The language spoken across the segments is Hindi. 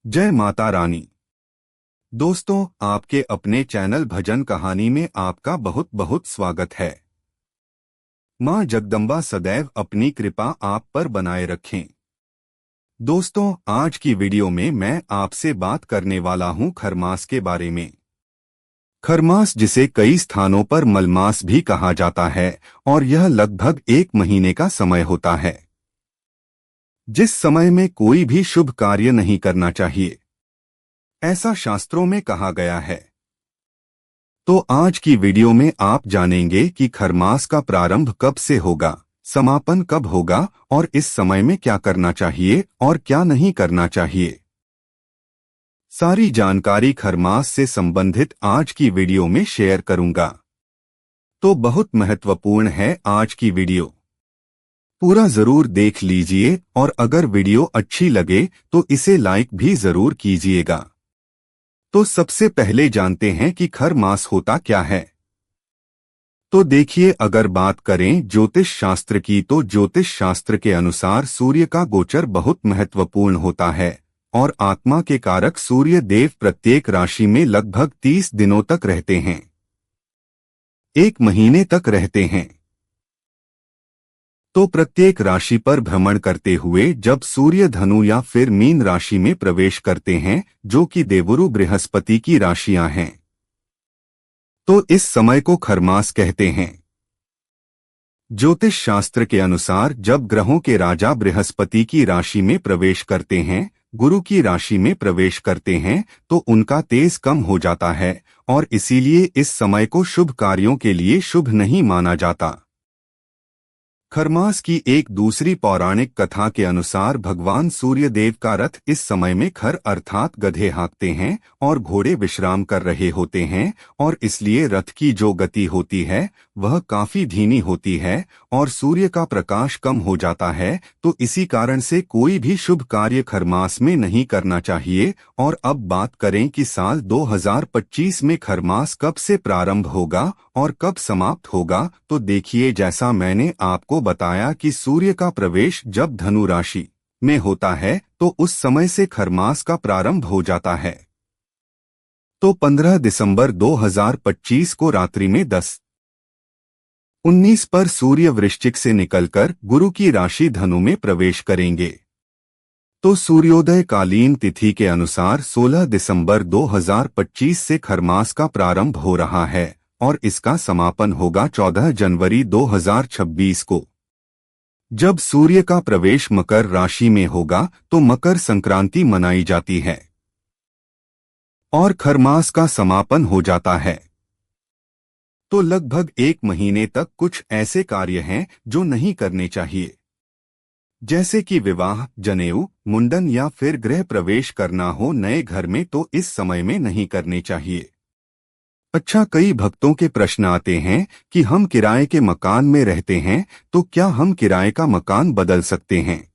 जय माता रानी। दोस्तों, आपके अपने चैनल भजन कहानी में आपका बहुत बहुत स्वागत है। मां जगदम्बा सदैव अपनी कृपा आप पर बनाए रखें। दोस्तों, आज की वीडियो में मैं आपसे बात करने वाला हूं खरमास के बारे में। खरमास, जिसे कई स्थानों पर मलमास भी कहा जाता है, और यह लगभग 1 महीने का समय होता है, जिस समय में कोई भी शुभ कार्य नहीं करना चाहिए, ऐसा शास्त्रों में कहा गया है। तो आज की वीडियो में आप जानेंगे कि खरमास का प्रारंभ कब से होगा, समापन कब होगा, और इस समय में क्या करना चाहिए और क्या नहीं करना चाहिए। सारी जानकारी खरमास से संबंधित आज की वीडियो में शेयर करूंगा। तो बहुत महत्वपूर्ण है आज की वीडियो, पूरा जरूर देख लीजिए, और अगर वीडियो अच्छी लगे तो इसे लाइक भी जरूर कीजिएगा। तो सबसे पहले जानते हैं कि खर मास होता क्या है। तो देखिए, अगर बात करें ज्योतिष शास्त्र की, तो ज्योतिष शास्त्र के अनुसार सूर्य का गोचर बहुत महत्वपूर्ण होता है, और आत्मा के कारक सूर्य देव प्रत्येक राशि में लगभग 30 दिनों तक रहते हैं, 1 महीने तक रहते हैं। तो प्रत्येक राशि पर भ्रमण करते हुए जब सूर्य धनु या फिर मीन राशि में प्रवेश करते हैं, जो कि देवगुरु बृहस्पति की राशियां हैं, तो इस समय को खरमास कहते हैं। ज्योतिष शास्त्र के अनुसार जब ग्रहों के राजा बृहस्पति की राशि में प्रवेश करते हैं, गुरु की राशि में प्रवेश करते हैं, तो उनका तेज कम हो जाता है, और इसीलिए इस समय को शुभ कार्यों के लिए शुभ नहीं माना जाता। खरमास की एक दूसरी पौराणिक कथा के अनुसार भगवान सूर्यदेव का रथ इस समय में खर अर्थात गधे हाँकते हैं और घोड़े विश्राम कर रहे होते हैं, और इसलिए रथ की जो गति होती है वह काफी धीमी होती है और सूर्य का प्रकाश कम हो जाता है। तो इसी कारण से कोई भी शुभ कार्य खरमास में नहीं करना चाहिए। और अब बात करें कि साल 2025 में खरमास कब से प्रारंभ होगा और कब समाप्त होगा। तो देखिए, जैसा मैंने आपको बताया कि सूर्य का प्रवेश जब धनु राशि में होता है तो उस समय से खरमास का प्रारंभ हो जाता है। तो 15 दिसंबर 2025 को रात्रि में 10:19 पर सूर्य वृश्चिक से निकलकर गुरु की राशि धनु में प्रवेश करेंगे। तो सूर्योदय कालीन तिथि के अनुसार 16 दिसंबर 2025 से खरमास का प्रारंभ हो रहा है, और इसका समापन होगा 14 जनवरी 2026 को। जब सूर्य का प्रवेश मकर राशि में होगा तो मकर संक्रांति मनाई जाती है, और खरमास का समापन हो जाता है। तो लगभग 1 महीने तक कुछ ऐसे कार्य हैं जो नहीं करने चाहिए, जैसे कि विवाह, जनेऊ, मुंडन या फिर गृह प्रवेश करना हो नए घर में, तो इस समय में नहीं करने चाहिए। अच्छा, कई भक्तों के प्रश्न आते हैं कि हम किराए के मकान में रहते हैं, तो क्या हम किराए का मकान बदल सकते हैं?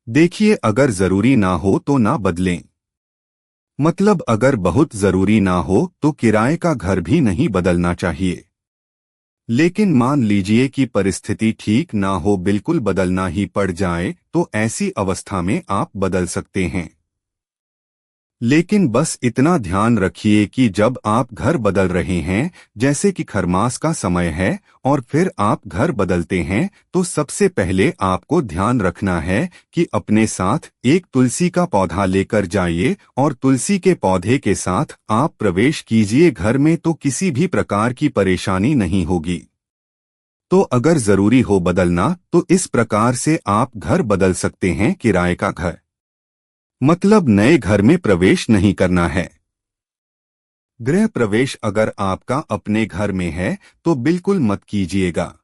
देखिए, अगर जरूरी ना हो तो ना बदलें। मतलब अगर बहुत जरूरी ना हो तो किराए का घर भी नहीं बदलना चाहिए। लेकिन मान लीजिए कि परिस्थिति ठीक ना हो, बिल्कुल बदलना ही पड़ जाए, तो ऐसी अवस्था में आप बदल सकते हैं। लेकिन बस इतना ध्यान रखिए कि जब आप घर बदल रहे हैं, जैसे कि खरमास का समय है, और फिर आप घर बदलते हैं, तो सबसे पहले आपको ध्यान रखना है कि अपने साथ एक तुलसी का पौधा लेकर जाइए, और तुलसी के पौधे के साथ आप प्रवेश कीजिए घर में, तो किसी भी प्रकार की परेशानी नहीं होगी। तो अगर जरूरी हो बदलना, तो इस प्रकार से आप घर बदल सकते हैं। किराए का घर मतलब नए घर में प्रवेश नहीं करना है। गृह प्रवेश अगर आपका अपने घर में है तो बिल्कुल मत कीजिएगा।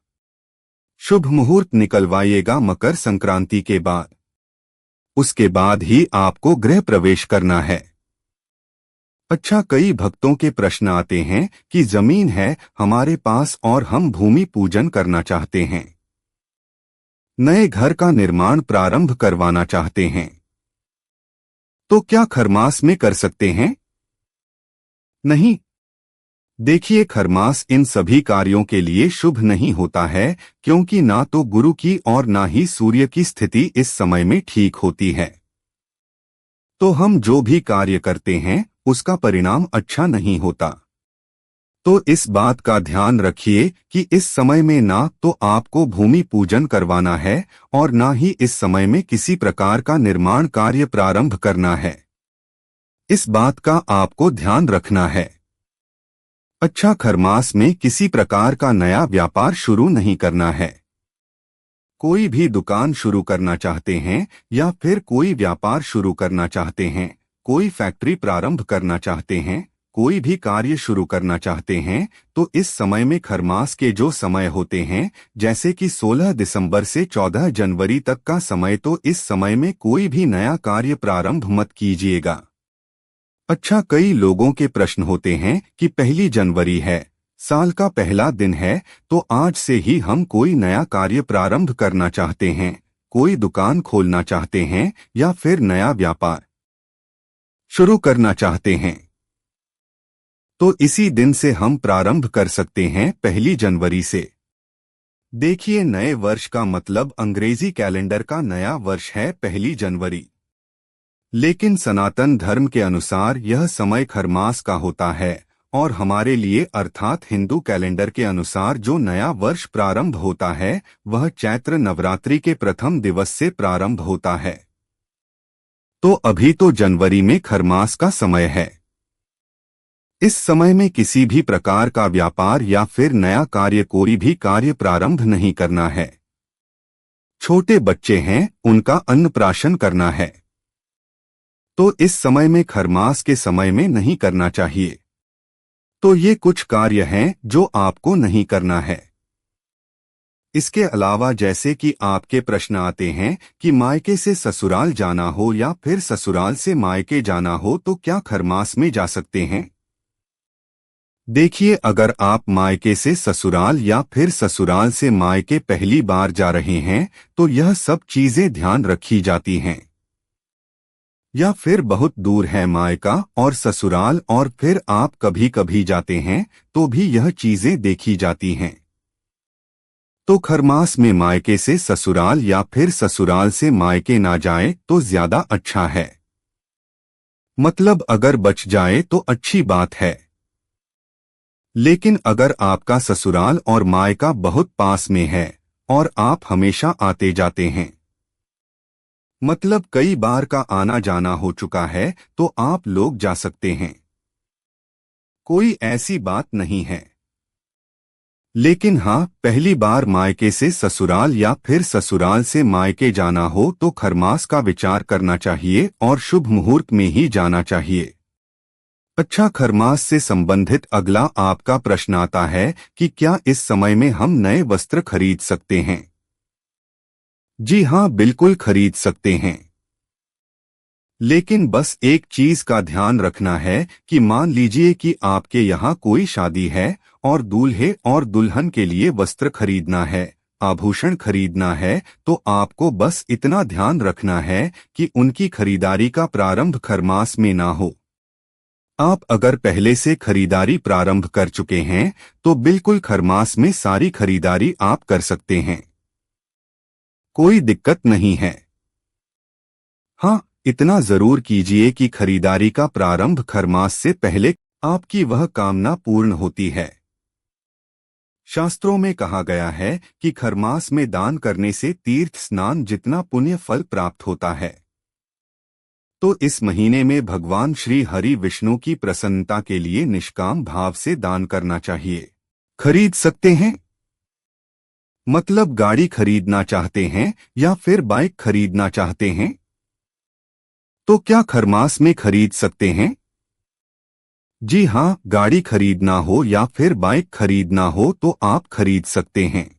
शुभ मुहूर्त निकलवाइएगा मकर संक्रांति के बाद, उसके बाद ही आपको गृह प्रवेश करना है। अच्छा, कई भक्तों के प्रश्न आते हैं कि जमीन है हमारे पास और हम भूमि पूजन करना चाहते हैं, नए घर का निर्माण प्रारंभ करवाना चाहते हैं, तो क्या खरमास में कर सकते हैं? नहीं। देखिए, खरमास इन सभी कार्यों के लिए शुभ नहीं होता है, क्योंकि ना तो गुरु की और ना ही सूर्य की स्थिति इस समय में ठीक होती है। तो हम जो भी कार्य करते हैं उसका परिणाम अच्छा नहीं होता। तो इस बात का ध्यान रखिए कि इस समय में ना तो आपको भूमि पूजन करवाना है और ना ही इस समय में किसी प्रकार का निर्माण कार्य प्रारंभ करना है। इस बात का आपको ध्यान रखना है। अच्छा, खरमास में किसी प्रकार का नया व्यापार शुरू नहीं करना है। कोई भी दुकान शुरू करना चाहते हैं या फिर कोई व्यापार शुरू करना चाहते हैं, कोई फैक्ट्री प्रारंभ करना चाहते हैं, कोई भी कार्य शुरू करना चाहते हैं, तो इस समय में खरमास के जो समय होते हैं, जैसे कि 16 दिसंबर से 14 जनवरी तक का समय, तो इस समय में कोई भी नया कार्य प्रारंभ मत कीजिएगा। अच्छा, कई लोगों के प्रश्न होते हैं कि 1 जनवरी है, साल का पहला दिन है, तो आज से ही हम कोई नया कार्य प्रारंभ करना चाहते हैं, कोई दुकान खोलना चाहते हैं या फिर नया व्यापार शुरू करना चाहते हैं, तो इसी दिन से हम प्रारंभ कर सकते हैं, 1 जनवरी से। देखिए, नए वर्ष का मतलब अंग्रेजी कैलेंडर का नया वर्ष है 1 जनवरी, लेकिन सनातन धर्म के अनुसार यह समय खरमास का होता है और हमारे लिए अर्थात हिंदू कैलेंडर के अनुसार जो नया वर्ष प्रारंभ होता है वह चैत्र नवरात्रि के प्रथम दिवस से प्रारंभ होता है। तो अभी तो जनवरी में खरमास का समय है। इस समय में किसी भी प्रकार का व्यापार या फिर नया कार्य, कोई भी कार्य प्रारंभ नहीं करना है। छोटे बच्चे हैं, उनका अन्नप्राशन करना है, तो इस समय में खरमास के समय में नहीं करना चाहिए। तो ये कुछ कार्य हैं जो आपको नहीं करना है। इसके अलावा जैसे कि आपके प्रश्न आते हैं कि मायके से ससुराल जाना हो या फिर ससुराल से मायके जाना हो तो क्या खरमास में जा सकते हैं? देखिए, अगर आप मायके से ससुराल या फिर ससुराल से मायके पहली बार जा रहे हैं तो यह सब चीजें ध्यान रखी जाती हैं। या फिर बहुत दूर है मायका और ससुराल और फिर आप कभी कभी जाते हैं तो भी यह चीजें देखी जाती हैं। तो खरमास में मायके से ससुराल या फिर ससुराल से मायके ना जाए तो ज्यादा अच्छा है। मतलब अगर बच जाए तो अच्छी बात है, लेकिन अगर आपका ससुराल और मायका बहुत पास में है और आप हमेशा आते जाते हैं, मतलब कई बार का आना जाना हो चुका है, तो आप लोग जा सकते हैं, कोई ऐसी बात नहीं है। लेकिन हाँ, पहली बार मायके से ससुराल या फिर ससुराल से मायके जाना हो तो खरमास का विचार करना चाहिए और शुभ मुहूर्त में ही जाना चाहिए। अच्छा, खरमास से संबंधित अगला आपका प्रश्न आता है कि क्या इस समय में हम नए वस्त्र खरीद सकते हैं? जी हाँ, बिल्कुल खरीद सकते हैं, लेकिन बस एक चीज का ध्यान रखना है कि मान लीजिए कि आपके यहाँ कोई शादी है और दूल्हे और दुल्हन के लिए वस्त्र खरीदना है, आभूषण खरीदना है, तो आपको बस इतना ध्यान रखना है कि उनकी खरीदारी का प्रारंभ खरमास में ना हो। आप अगर पहले से खरीदारी प्रारंभ कर चुके हैं तो बिल्कुल खरमास में सारी खरीदारी आप कर सकते हैं, कोई दिक्कत नहीं है। हाँ, इतना जरूर कीजिए कि खरीदारी का प्रारंभ खरमास से पहले आपकी वह कामना पूर्ण होती है। शास्त्रों में कहा गया है कि खरमास में दान करने से तीर्थ स्नान जितना पुण्य फल प्राप्त होता है। तो इस महीने में भगवान श्री हरि विष्णु की प्रसन्नता के लिए निष्काम भाव से दान करना चाहिए। खरीद सकते हैं मतलब गाड़ी खरीदना चाहते हैं या फिर बाइक खरीदना चाहते हैं, तो क्या खरमास में खरीद सकते हैं? जी हाँ, गाड़ी खरीदना हो या फिर बाइक खरीदना हो तो आप खरीद सकते हैं,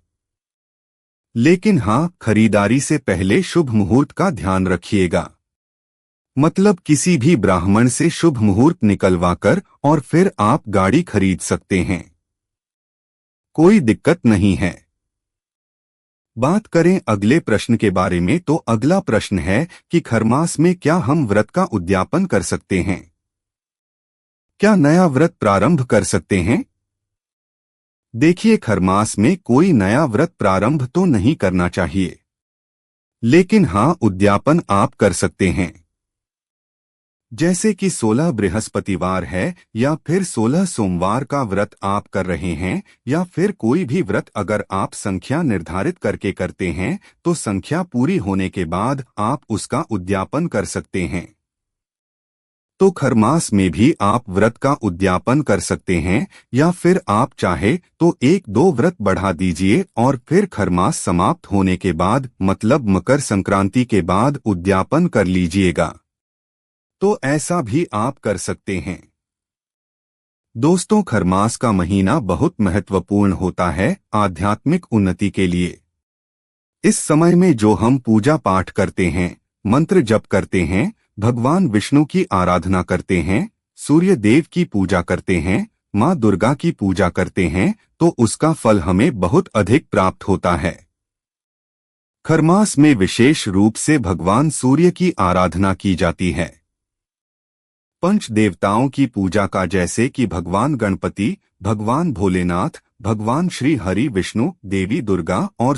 लेकिन हाँ, खरीदारी से पहले शुभ मुहूर्त का ध्यान रखिएगा। मतलब किसी भी ब्राह्मण से शुभ मुहूर्त निकलवाकर और फिर आप गाड़ी खरीद सकते हैं, कोई दिक्कत नहीं है। बात करें अगले प्रश्न के बारे में तो अगला प्रश्न है कि खरमास में क्या हम व्रत का उद्यापन कर सकते हैं? क्या नया व्रत प्रारंभ कर सकते हैं? देखिए, खरमास में कोई नया व्रत प्रारंभ तो नहीं करना चाहिए, लेकिन हाँ, उद्यापन आप कर सकते हैं। जैसे कि 16 बृहस्पतिवार है या फिर 16 सोमवार का व्रत आप कर रहे हैं या फिर कोई भी व्रत अगर आप संख्या निर्धारित करके करते हैं तो संख्या पूरी होने के बाद आप उसका उद्यापन कर सकते हैं। तो खरमास में भी आप व्रत का उद्यापन कर सकते हैं या फिर आप चाहे तो एक दो व्रत बढ़ा दीजिए और फिर खरमास समाप्त होने के बाद मतलब मकर संक्रांति के बाद उद्यापन कर लीजिएगा। तो ऐसा भी आप कर सकते हैं। दोस्तों, खरमास का महीना बहुत महत्वपूर्ण होता है आध्यात्मिक उन्नति के लिए। इस समय में जो हम पूजा पाठ करते हैं, मंत्र जप करते हैं, भगवान विष्णु की आराधना करते हैं, सूर्य देव की पूजा करते हैं, माँ दुर्गा की पूजा करते हैं, तो उसका फल हमें बहुत अधिक प्राप्त होता है। खरमास में विशेष रूप से भगवान सूर्य की आराधना की जाती है। पंच देवताओं की पूजा का, जैसे कि भगवान गणपति, भगवान भोलेनाथ, भगवान श्री हरि विष्णु, देवी दुर्गा और